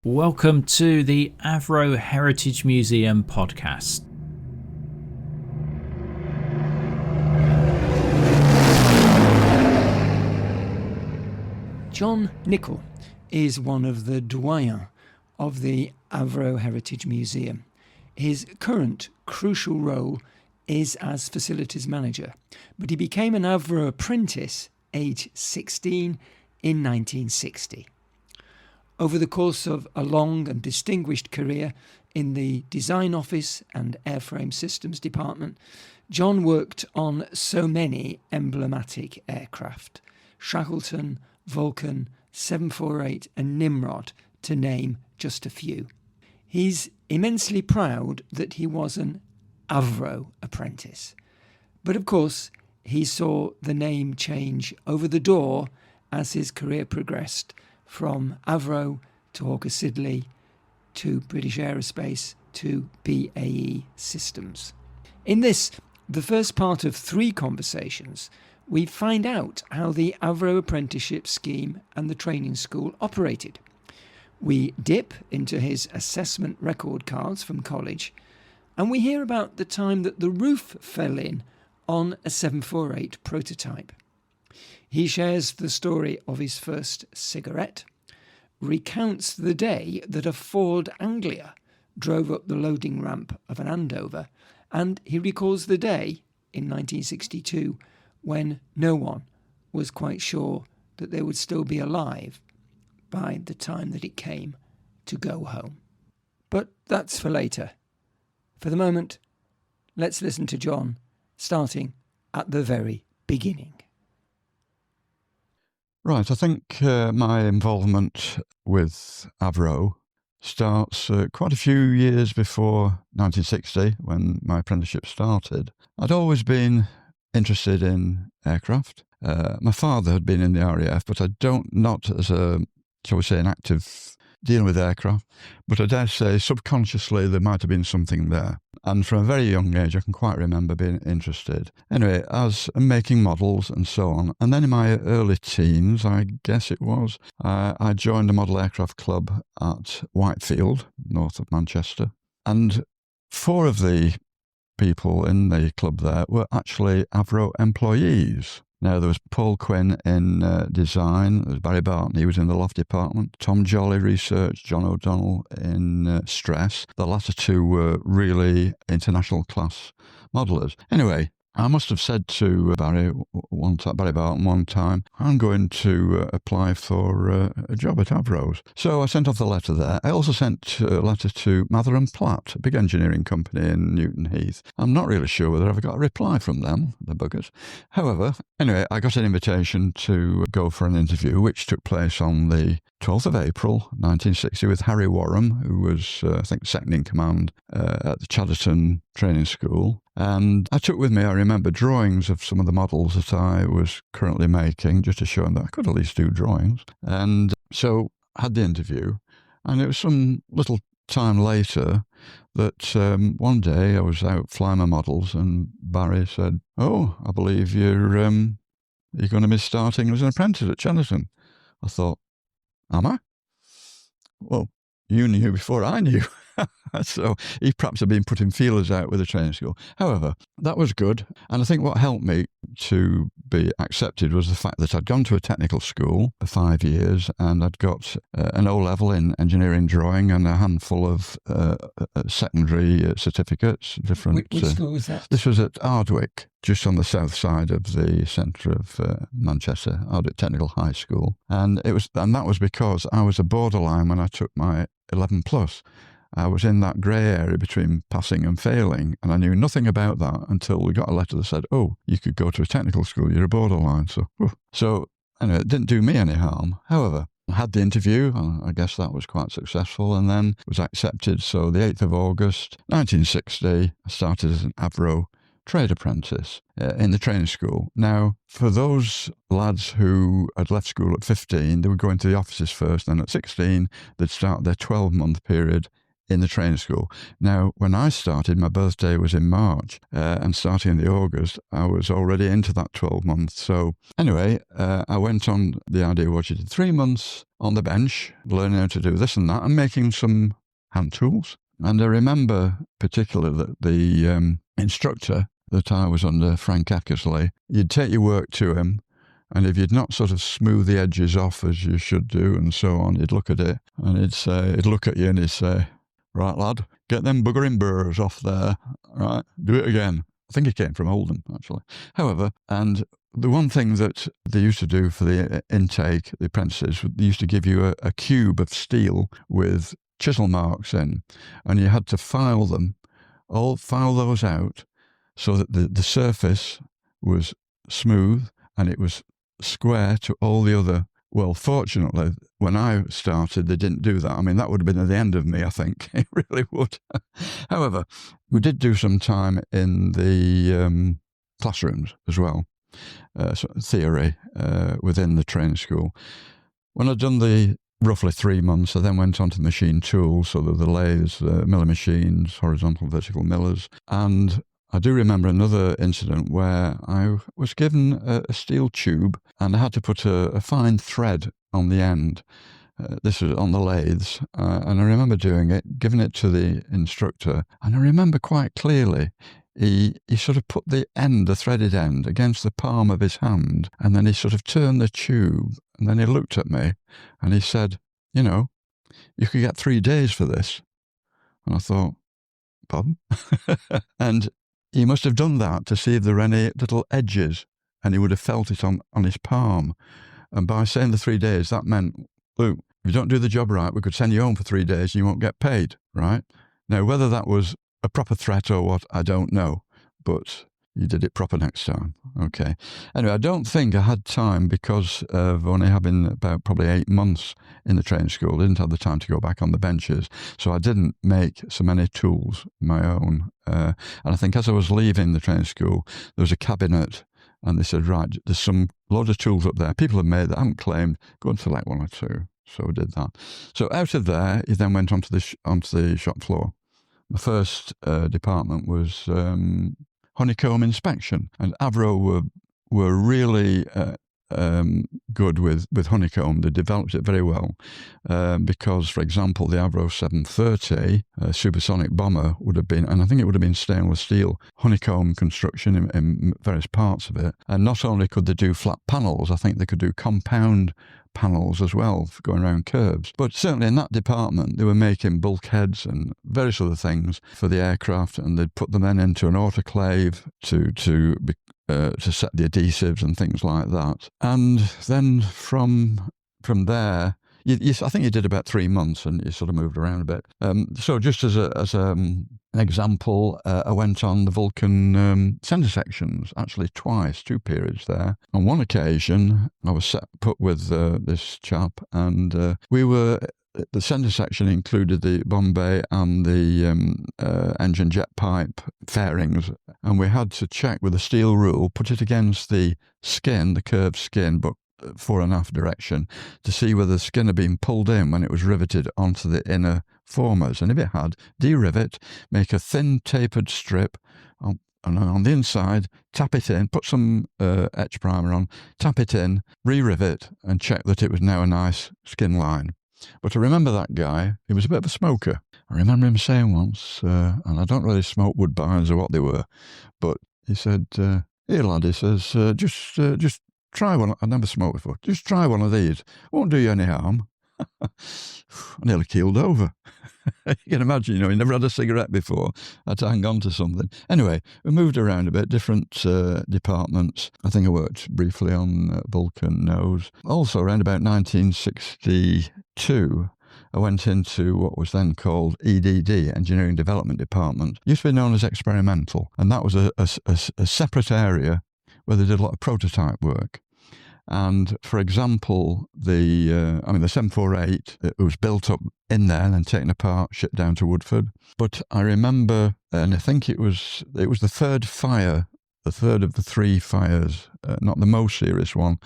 Welcome to the Avro Heritage Museum podcast. John Nichol is one of the doyens of the Avro Heritage Museum. His current crucial role is as facilities manager, but he became an Avro apprentice age 16 in 1960. Over the course of a long and distinguished career in the design office and airframe systems department, John worked on so many emblematic aircraft: Shackleton, Vulcan, 748 and Nimrod, to name just a few. He's immensely proud that he was an Avro apprentice. But of course, he saw the name change over the door as his career progressed, from Avro to Hawker Siddeley to British Aerospace to BAE Systems. In this, the first part of 3 conversations, we find out how the Avro apprenticeship scheme and the training school operated. We dip into his assessment record cards from college, and we hear about the time that the roof fell in on a 748 prototype. He shares the story of his first cigarette, recounts the day that a Ford Anglia drove up the loading ramp of an Andover, and he recalls the day in 1962 when no one was quite sure that they would still be alive by the time that it came to go home. But that's for later. For the moment, let's listen to John, starting at the very beginning. Right, I think my involvement with Avro starts quite a few years before 1960, when my apprenticeship started. I'd always been interested in aircraft. My father had been in the RAF, but not as a, shall we say, an active dealing with aircraft, but I dare say subconsciously there might have been something there. And from a very young age, I can quite remember being interested. Anyway, as making models and so on. And then in my early teens, I guess it was, I joined a model aircraft club at Whitefield, north of Manchester. And 4 of the people in the club there were actually Avro employees. Now, there was Paul Quinn in design, there was Barry Barton, he was in the loft department, Tom Jolly research, John O'Donnell in stress. The latter 2 were really international class modellers. Anyway, I must have said to Barry Barton one time, I'm going to apply for a job at Avro's. So I sent off the letter there. I also sent a letter to Mather & Platt, a big engineering company in Newton Heath. I'm not really sure whether I ever got a reply from them, the buggers. However, anyway, I got an invitation to go for an interview, which took place on the 12th of April, 1960, with Harry Warham, who was, I think, second in command at the Chadderton Training School. And I took with me, I remember, drawings of some of the models that I was currently making, just to show them that I could at least do drawings. And so I had the interview, and it was some little time later that one day I was out flying my models, and Barry said, "Oh, I believe you're going to be starting as an apprentice at Chadderton." I thought, am I? Well, you knew before I knew. So he perhaps had been putting feelers out with the training school. However, that was good. And I think what helped me to be accepted was the fact that I'd gone to a technical school for 5 years, and I'd got an O-level in engineering drawing and a handful of secondary certificates. Different. Which school was that? This was at Ardwick, just on the south side of the centre of Manchester, Ardwick Technical High School. And that was because I was a borderline when I took my 11 plus. I was in that grey area between passing and failing, and I knew nothing about that until we got a letter that said, "Oh, you could go to a technical school, you're a borderline." So anyway, it didn't do me any harm. However, I had the interview, and I guess that was quite successful, and then was accepted. So the 8th of August, 1960, I started as an Avro trade apprentice in the training school. Now, for those lads who had left school at 15, they would go into the offices first, and at 16, they'd start their 12-month period in the training school. Now, when I started, my birthday was in March, and starting in the August, I was already into that 12 months. So anyway, I went on the idea what you did 3 months on the bench, learning how to do this and that, and making some hand tools. And I remember particularly that the instructor that I was under, Frank Eckersley, you'd take your work to him, and if you'd not sort of smooth the edges off as you should do and so on, he'd look at it and he'd look at you and he'd say, right, lad, get them buggering burrs off there, right, do it again. I think he came from Oldham, actually. However, and the one thing that they used to do for the intake, the apprentices, they used to give you a cube of steel with chisel marks in, and you had to file those out so that the surface was smooth and it was square to all the other. Well, fortunately, when I started, they didn't do that. I mean, that would have been at the end of me, I think. It really would. However, we did do some time in the classrooms as well, theory within the training school. When I'd done the roughly 3 months, I then went on to the machine tools, so the lathes, milling machines, horizontal, vertical millers, and I do remember another incident where I was given a steel tube and I had to put a fine thread on the end. This was on the lathes, and I remember doing it, giving it to the instructor, and I remember quite clearly he sort of put the threaded end, against the palm of his hand, and then he sort of turned the tube, and then he looked at me and he said, you know, you could get 3 days for this. And I thought, pardon? And he must have done that to see if there were any little edges, and he would have felt it on his palm. And by saying the 3 days, that meant, look, if you don't do the job right, we could send you home for 3 days and you won't get paid, right? Now, whether that was a proper threat or what, I don't know, but you did it proper next time. Okay. Anyway, I don't think I had time, because of only having about probably 8 months in the training school. I didn't have the time to go back on the benches. So I didn't make so many tools my own. And I think as I was leaving the training school, there was a cabinet, and they said, right, there's some load of tools up there people have made that I haven't claimed. Go and select 1 or 2. So I did that. So out of there, he then went onto the shop floor. The first department was honeycomb inspection, and Avro were really good with honeycomb. They developed it very well, because, for example, the Avro 730 supersonic bomber would have been, and I think it would have been stainless steel, honeycomb construction in various parts of it. And not only could they do flat panels, I think they could do compound panels as well for going around curves. But certainly in that department, they were making bulkheads and various other things for the aircraft, and they'd put them then into an autoclave to set the adhesives and things like that. And then from there, I think you did about 3 months, and you sort of moved around a bit. So just as an example, I went on the Vulcan centre sections, actually twice, 2 periods there. On one occasion, I was put with this chap, and we were. The centre section included the bomb bay and the engine jet pipe fairings, and we had to check with a steel rule, put it against the skin, the curved skin, but fore and aft direction, to see whether the skin had been pulled in when it was riveted onto the inner formers. And if it had, de-rivet, make a thin tapered strip, and on the inside, tap it in, put some etch primer on, tap it in, re-rivet, and check that it was now a nice skin line. But I remember that guy, he was a bit of a smoker. I remember him saying once, and I don't really smoke Woodbines or what they were, but he said, here lad, he says, just try one. I never smoked before. Just try one of these. Won't do you any harm. I nearly keeled over. You can imagine, you never had a cigarette before. I had to hang on to something. Anyway, we moved around a bit, different departments. I think I worked briefly on Vulcan nose. Also, around about 1962, I went into what was then called EDD, Engineering Development Department. It used to be known as experimental, and that was a separate area where they did a lot of prototype work. And for example, the 748, it was built up in there and then taken apart, shipped down to Woodford. But I remember, and I think it was the third fire, the third of the 3 fires, not the most serious one.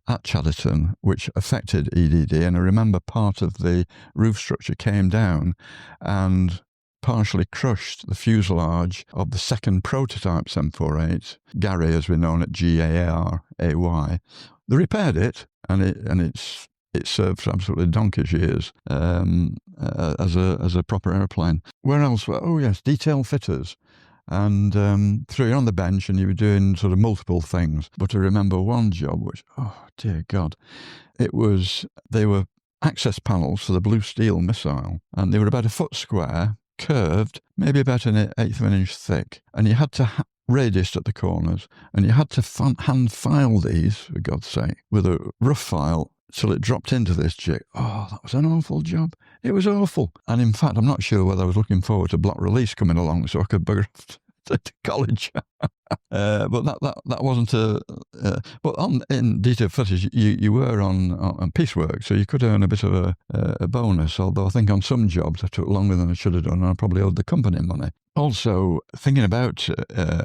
at Shackleton, which affected EDD. And I remember part of the roof structure came down and partially crushed the fuselage of the second prototype 748, Gary, as we're known at Garay. They repaired it, and it served for absolutely donkey's years as a proper airplane. Where else? Oh yes, detail fitters. And so you're on the bench and you were doing sort of multiple things. But I remember one job which, oh dear God, they were access panels for the Blue Steel missile, and they were about a foot square, curved, maybe about an eighth of an inch thick, and you had to radius at the corners, and you had to hand file these, for God's sake, with a rough file till it dropped into this jig. Oh, that was an awful job. It was awful. And in fact, I'm not sure whether I was looking forward to block release coming along so I could bugger off to college. But that wasn't but in detail footage, you were on piecework, so you could earn a bit of a bonus, although I think on some jobs I took longer than I should have done, and I probably owed the company money. Also, thinking about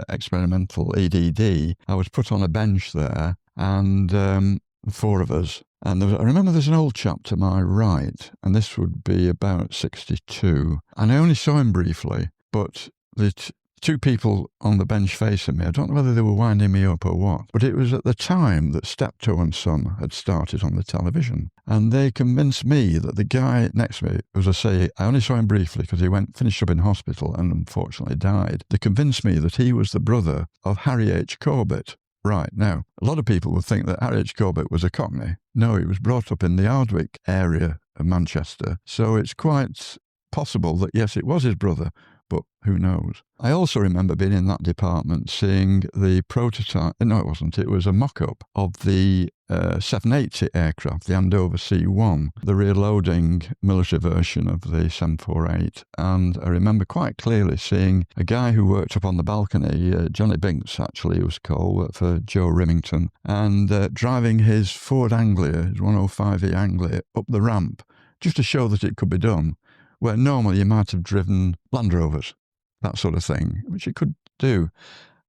experimental EDD, I was put on a bench there, and 4 of us. And I remember there's an old chap to my right, and this would be about 62. And I only saw him briefly, but the 2 people on the bench facing me, I don't know whether they were winding me up or what, but it was at the time that Steptoe and Son had started on the television. And they convinced me that the guy next to me, as I say, I only saw him briefly because he finished up in hospital and unfortunately died. They convinced me that he was the brother of Harry H. Corbett. Right, now, a lot of people would think that Harry H. Corbett was a Cockney. No, he was brought up in the Ardwick area of Manchester. So it's quite possible that, yes, it was his brother, but who knows? I also remember being in that department seeing the prototype, no, it wasn't, it was a mock-up of the 780 aircraft, the Andover C-1, the rear-loading military version of the 748. And I remember quite clearly seeing a guy who worked up on the balcony, Johnny Binks actually he was called, worked for Joe Rimington, and driving his Ford Anglia, his 105E Anglia, up the ramp, just to show that it could be done, where normally you might have driven Land Rovers, that sort of thing, which you could do.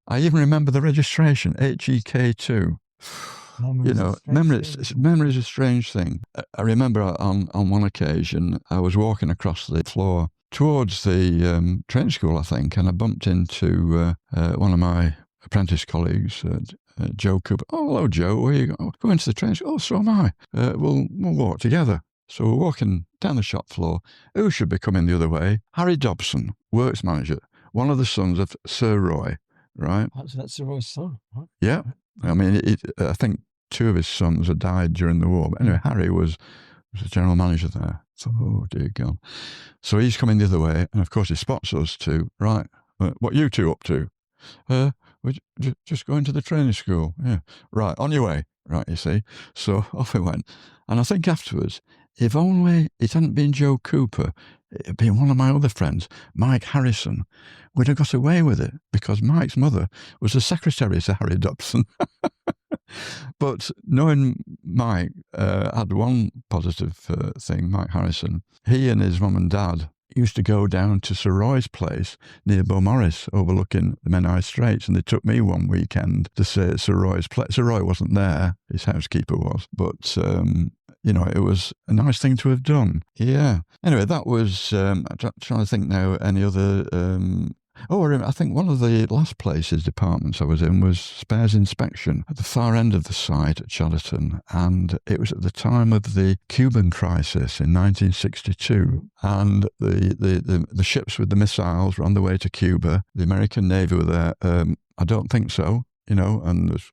I even remember the registration, HEK2. You know, memory is a strange thing. I remember on one occasion, I was walking across the floor towards the training school, I think, and I bumped into one of my apprentice colleagues, Joe Cooper. Oh, hello, Joe. Where are you going? Oh, going to the training school. Oh, so am I. We'll walk together. So we're walking down the shop floor. Who should be coming the other way? Harry Dobson, works manager, one of the sons of Sir Roy, right? That's Sir Roy's son, right? Yeah. I mean, I think 2 of his sons had died during the war. But anyway, Harry was the general manager there. So, oh, dear God. So he's coming the other way. And, of course, he spots us 2. Right. What you 2 up to? We're just going to the training school. Yeah. Right. On your way. Right, you see. So off we went. And I think afterwards, if only it hadn't been Joe Cooper, it had been one of my other friends, Mike Harrison, we'd have got away with it because Mike's mother was the secretary to Harry Dobson. But knowing Mike had one positive thing, Mike Harrison. He and his mum and dad used to go down to Sir Roy's place near Beaumaris, overlooking the Menai Straits, and they took me one weekend to stay at Sir Roy's place. Sir Roy wasn't there, his housekeeper was, but you know, it was a nice thing to have done. Yeah. Anyway, that was, I'm trying to think now, any other, I think one of the last departments I was in was spares inspection at the far end of the site at Shackleton. And it was at the time of the Cuban crisis in 1962. And the ships with the missiles were on the way to Cuba. The American Navy were there. I don't think so, you know, and was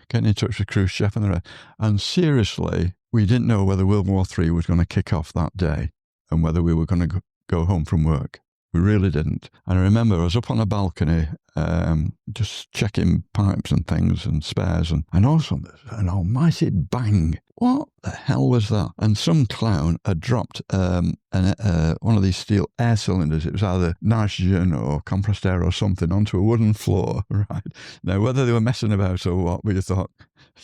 getting in touch with Khrushchev and the rest. And seriously, we didn't know whether World War III was going to kick off that day and whether we were going to go home from work. We really didn't. And I remember I was up on a balcony just checking pipes and things and spares, and also an almighty bang what the hell was that? And some clown had dropped one of these steel air cylinders. It was either nitrogen or compressed air or something onto a wooden floor, right? Now, whether they were messing about or what, we thought,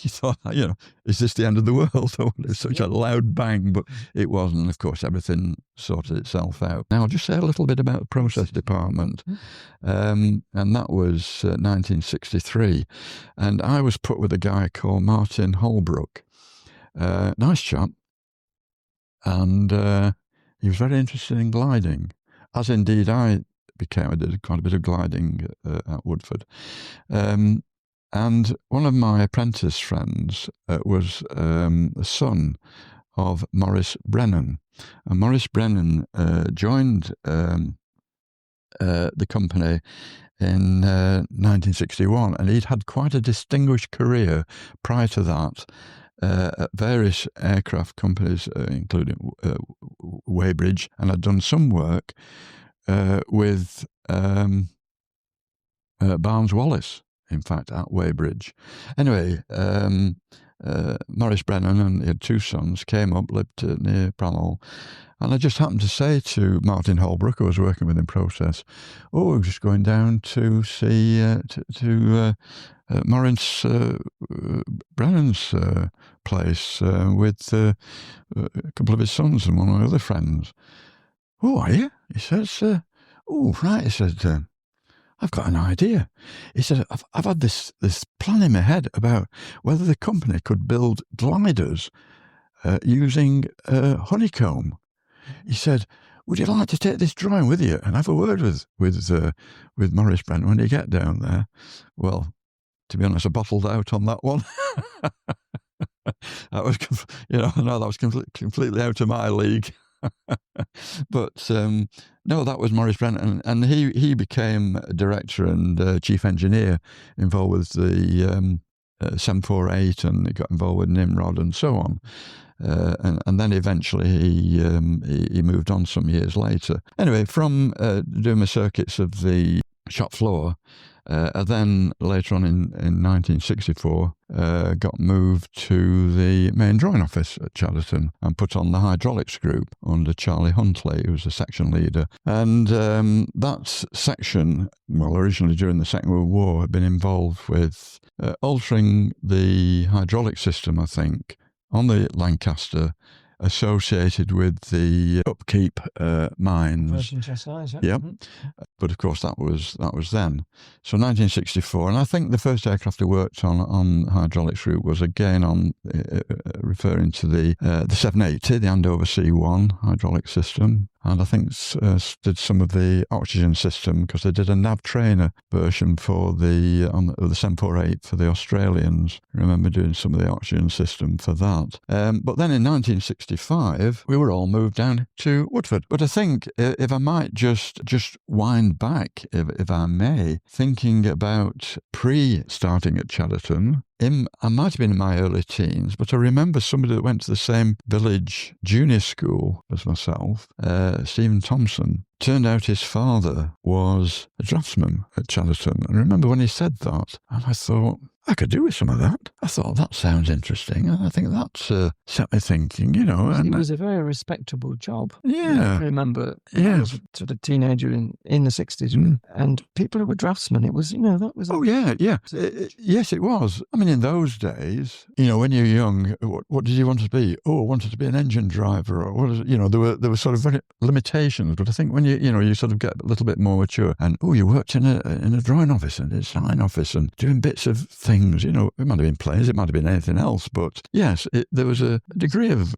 is this the end of the world? Or it was such a loud bang, but it wasn't. And of course, everything sorted itself out. Now, I'll just say a little bit about the process department. And that was 1963. And I was put with a guy called Martin Holbrook. Nice chap. And he was very interested in gliding, as indeed I became. I did quite a bit of gliding at Woodford. And one of my apprentice friends was the son of Maurice Brennan. And Maurice Brennan joined the company in 1961, and he'd had quite a distinguished career prior to that at various aircraft companies, including Weybridge, and had done some work with Barnes Wallis, in fact, at Weybridge. Anyway, Maurice Brennan, and he had two sons, came up, lived near Pramhall, and I just happened to say to Martin Holbrook, who was working with in process, we're just going down to see Maurice Brennan's place with a couple of his sons and one of my other friends. Oh, are you? He says, right. He said, I've got an idea. He said, I've had this plan in my head about whether the company could build gliders using honeycomb. He said, would you like to take this drawing with you and have a word with Maurice Brennan when you get down there? Well, to be honest, I bottled out on that one. That was, that was completely out of my league. But no, that was Maurice Brennan, and he became director and chief engineer involved with the 748, and he got involved with Nimrod and so on. And then eventually he moved on some years later. Anyway, from doing the circuits of the shop floor, then later on in 1964, got moved to the main drawing office at Shackleton and put on the hydraulics group under Charlie Huntley, who was the section leader. And that section, well, originally during the Second World War, had been involved with altering the hydraulic system, I think, on the Lancaster, associated with the upkeep mines. Virgin Chassis, yeah. But of course that was then. So 1964, and I think the first aircraft I worked on hydraulics route was again on referring to the 780, the Andover C1 hydraulic system. And I think did some of the oxygen system, because they did a nav trainer version for the 748 for the Australians. I remember doing some of the oxygen system for that. But then in 1965, we were all moved down to Woodford. But I think if I might just wind back, if I may, thinking about pre-starting at Shackleton, I might have been in my early teens, but I remember somebody that went to the same village junior school as myself, Stephen Thompson. Turned out his father was a draftsman at Shackleton. And I remember when he said that, and I thought, I could do with some of that. I thought, that sounds interesting. And I think that set me thinking, And it was a very respectable job. Yeah. I remember yeah. I was sort of teenager in the 60s, and people who were draftsmen, it was, that was... Oh, yeah. Yes, it was. I mean, in those days, when you're young, what did you want to be? Oh, I wanted to be an engine driver. Or what is it? There were sort of very limitations. But I think when you sort of get a little bit more mature, and you worked in a drawing office and a design office and doing bits of things. It might have been plays, it might have been anything else, but yes, there was a degree of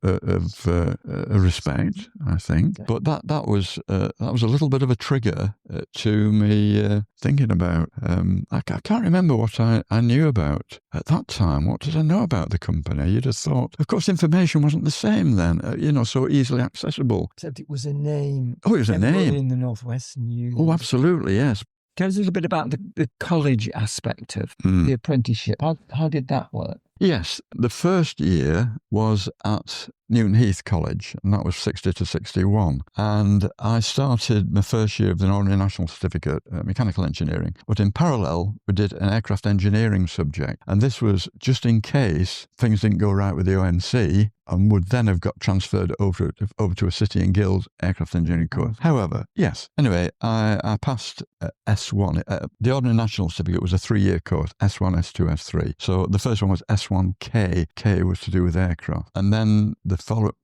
respect, I think. Okay. But that was a little bit of a trigger to me thinking about. I can't remember what I knew about at that time. What did I know about the company? You'd have thought, of course, information wasn't the same then. So easily accessible. Except it was a name. Oh, it was a name in the Northwest knew. Oh, absolutely, yes. Tell us a little bit about the college aspect of the apprenticeship. How did that work? Yes, the first year was at Newton Heath College, and that was 60 to 61. And I started my first year with an ordinary national certificate, mechanical engineering. But in parallel, we did an aircraft engineering subject. And this was just in case things didn't go right with the ONC, and would then have got transferred over to a City and Guilds aircraft engineering course. However, yes. Anyway, I passed S1. The ordinary national certificate was a 3-year course, S1, S2, S3. So the first one was S1K. K was to do with aircraft. And then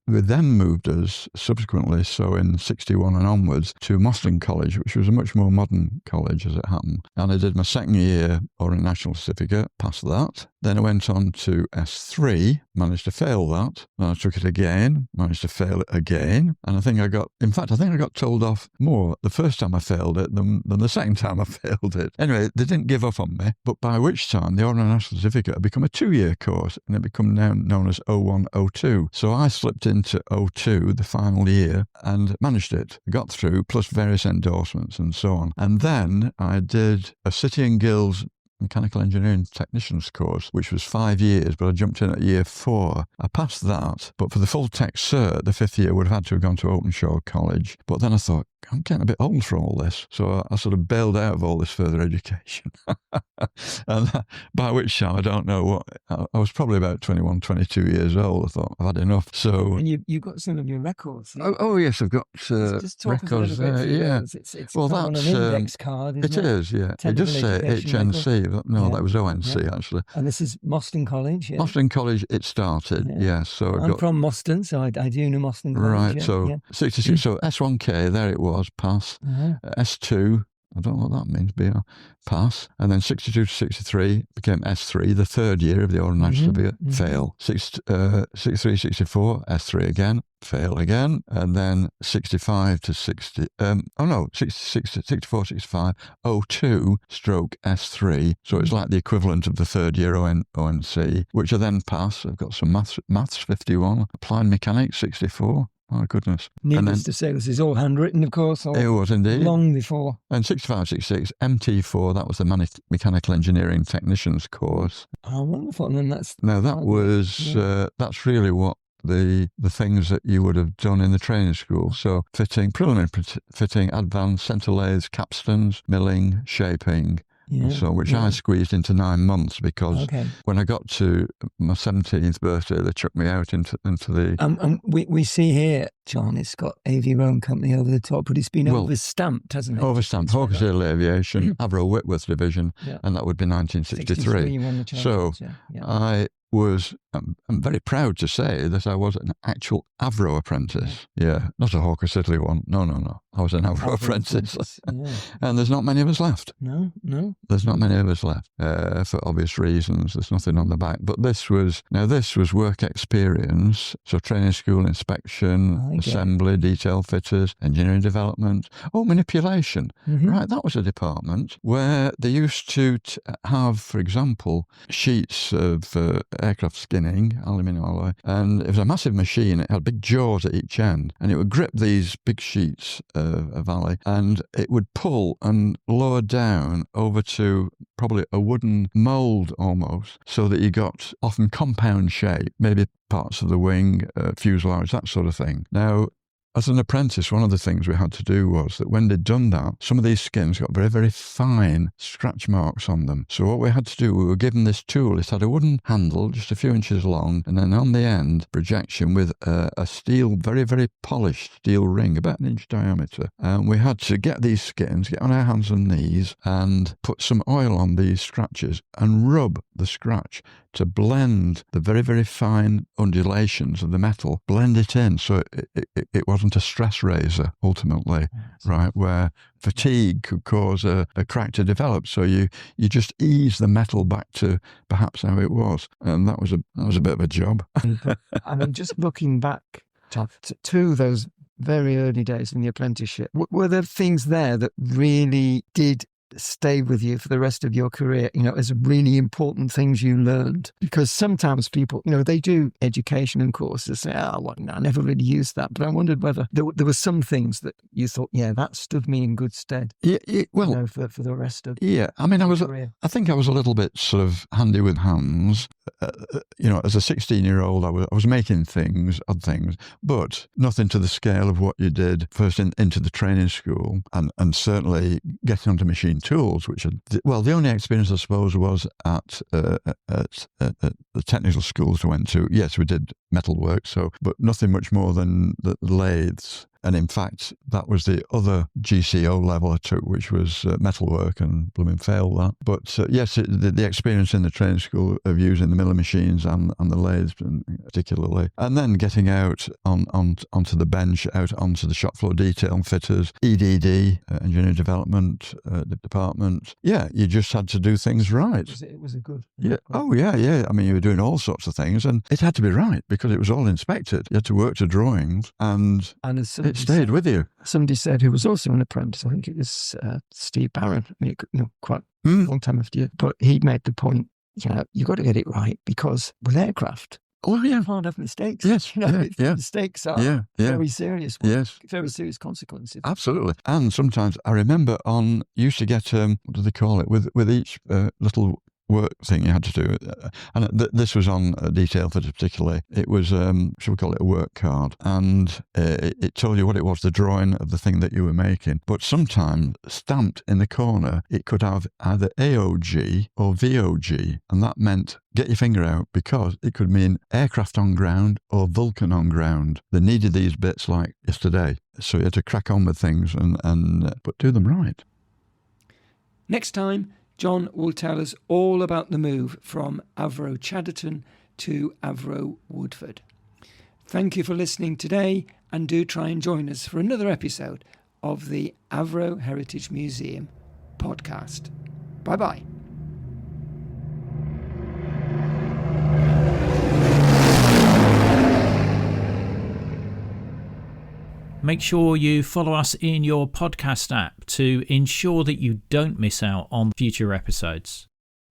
we then moved us subsequently, so in 61 and onwards, to Moston College, which was a much more modern college as it happened. And I did my second year ordinary national certificate, passed that. Then I went on to S3, managed to fail that. Then I took it again, managed to fail it again. And I think I got told off more the first time I failed it than the second time I failed it. Anyway, they didn't give up on me, but by which time the ordinary national certificate had become a 2-year course, and it become now known as 01, 02. So I slipped into 02, the final year, and managed it. I got through, plus various endorsements and so on. And then I did a City and Guilds mechanical engineering technician's course, which was 5 years, but I jumped in at year 4. I passed that, but for the full tech cert, the 5th year would have had to have gone to Openshaw College. But then I thought, I'm getting a bit old for all this. So I sort of bailed out of all this further education. And by which time, I don't know what, I was probably about 21, 22 years old. I thought, I've had enough. So, and you've got some of your records. Oh yes, I've got just talk records there. yeah. It's well, on an index card, isn't it? It is, yeah. It does say HNC. But no, that was ONC, actually. And this is Moston College, yeah? Moston College, it started, yeah. So I'm from Moston, so I do know Moston College. Right, so 66, so S1K, there it was, pass. S2, I don't know what that means, BR, pass. And then 62 to 63 became S3, the 3rd year of the ordinary certificate, fail. 63, 64, S3 again, fail again. And then 65 to 60, 66, 64, 65, 02 stroke S3. So it's like the equivalent of the 3rd year ONC, which I then pass. I've got some maths 51, applied mechanics 64. Oh, goodness. Needless to say, this is all handwritten, of course. It was indeed. Long before. And 65, 66, MT4, that was the mechanical engineering technician's course. Oh, wonderful. And then that's... Now, that was, that's really what the things that you would have done in the training school. So preliminary fitting, advanced, centre lathes, capstans, milling, shaping. Which I squeezed into 9 months because when I got to my 17th birthday, they chucked me out into the... we see here, John, it's got AV Rome Company over the top, but it's been overstamped, hasn't it? Overstamped. Hawkins Hill Aviation, Avro Whitworth Division, and that would be 1963. So I was, I'm very proud to say that I was an actual Avro apprentice. Yeah, not a Hawker Siddeley one. No. I was an Avro apprentice. And there's not many of us left. No. There's not many of us left for obvious reasons. There's nothing on the back. But this was work experience. So training school, inspection, assembly, detail fitters, engineering development. Oh, manipulation. Right, that was a department where they used to have, for example, sheets of aircraft skinning, aluminium alloy, and it was a massive machine. It had big jaws at each end, and it would grip these big sheets of alloy, and it would pull and lower down over to probably a wooden mould almost, so that you got often compound shape, maybe parts of the wing, fuselage, that sort of thing. Now, as an apprentice, one of the things we had to do was that when they'd done that, some of these skins got very, very fine scratch marks on them. So what we had to do, we were given this tool. It had a wooden handle, just a few inches long, and then on the end, projection with a steel, very, very polished steel ring, about 1 inch diameter. And we had to get these skins, get on our hands and knees, and put some oil on these scratches and rub the scratch to blend the very, very fine undulations of the metal, blend it in so it wasn't a stress razor, ultimately, right, where fatigue could cause a crack to develop. So you just ease the metal back to perhaps how it was. And that was a bit of a job. I mean, just looking back to those very early days in the apprenticeship, were there things there that really did stay with you for the rest of your career, as really important things you learned? Because sometimes people, they do education and courses, say, I never really used that. But I wondered whether there were some things that you thought, that stood me in good stead. Well, for the rest of I mean, career. I think I was a little bit sort of handy with hands. as a 16-year-old, I was making odd things, but nothing to the scale of what you did first into the training school, and certainly getting onto machine tools, which the only experience I suppose was at the technical schools I went to. Yes, we did metalwork, but nothing much more than the lathes. And in fact, that was the other GCO level I took, which was metalwork, and blooming failed that. But yes, the experience in the training school of using the milling machines and the lathes particularly. And then getting out onto the bench, out onto the shop floor detail fitters, EDD, engineering development department. Yeah, you just had to do things right. It was a good... Yeah. Oh, yeah. I mean, you were doing all sorts of things, and it had to be right because it was all inspected. You had to work to drawings, and it stayed with you. Somebody said, who was also an apprentice, I think it was Steve Barron, quite a long time after you, but he made the point, you've got to get it right, because with aircraft, you can't have mistakes. Yes, mistakes are very serious. Yes, very serious consequences. Absolutely. And sometimes I remember used to get what do they call it, with each little work thing you had to do, and this was on detail fitters particularly. It was, shall we call it, a work card, and it told you what it was, the drawing of the thing that you were making. But sometimes stamped in the corner, it could have either AOG or VOG, and that meant get your finger out, because it could mean aircraft on ground or Vulcan on ground. They needed these bits like yesterday, so you had to crack on with things but do them right. Next time, John will tell us all about the move from Avro Chadderton to Avro Woodford. Thank you for listening today, and do try and join us for another episode of the Avro Heritage Museum podcast. Bye-bye. Make sure you follow us in your podcast app to ensure that you don't miss out on future episodes.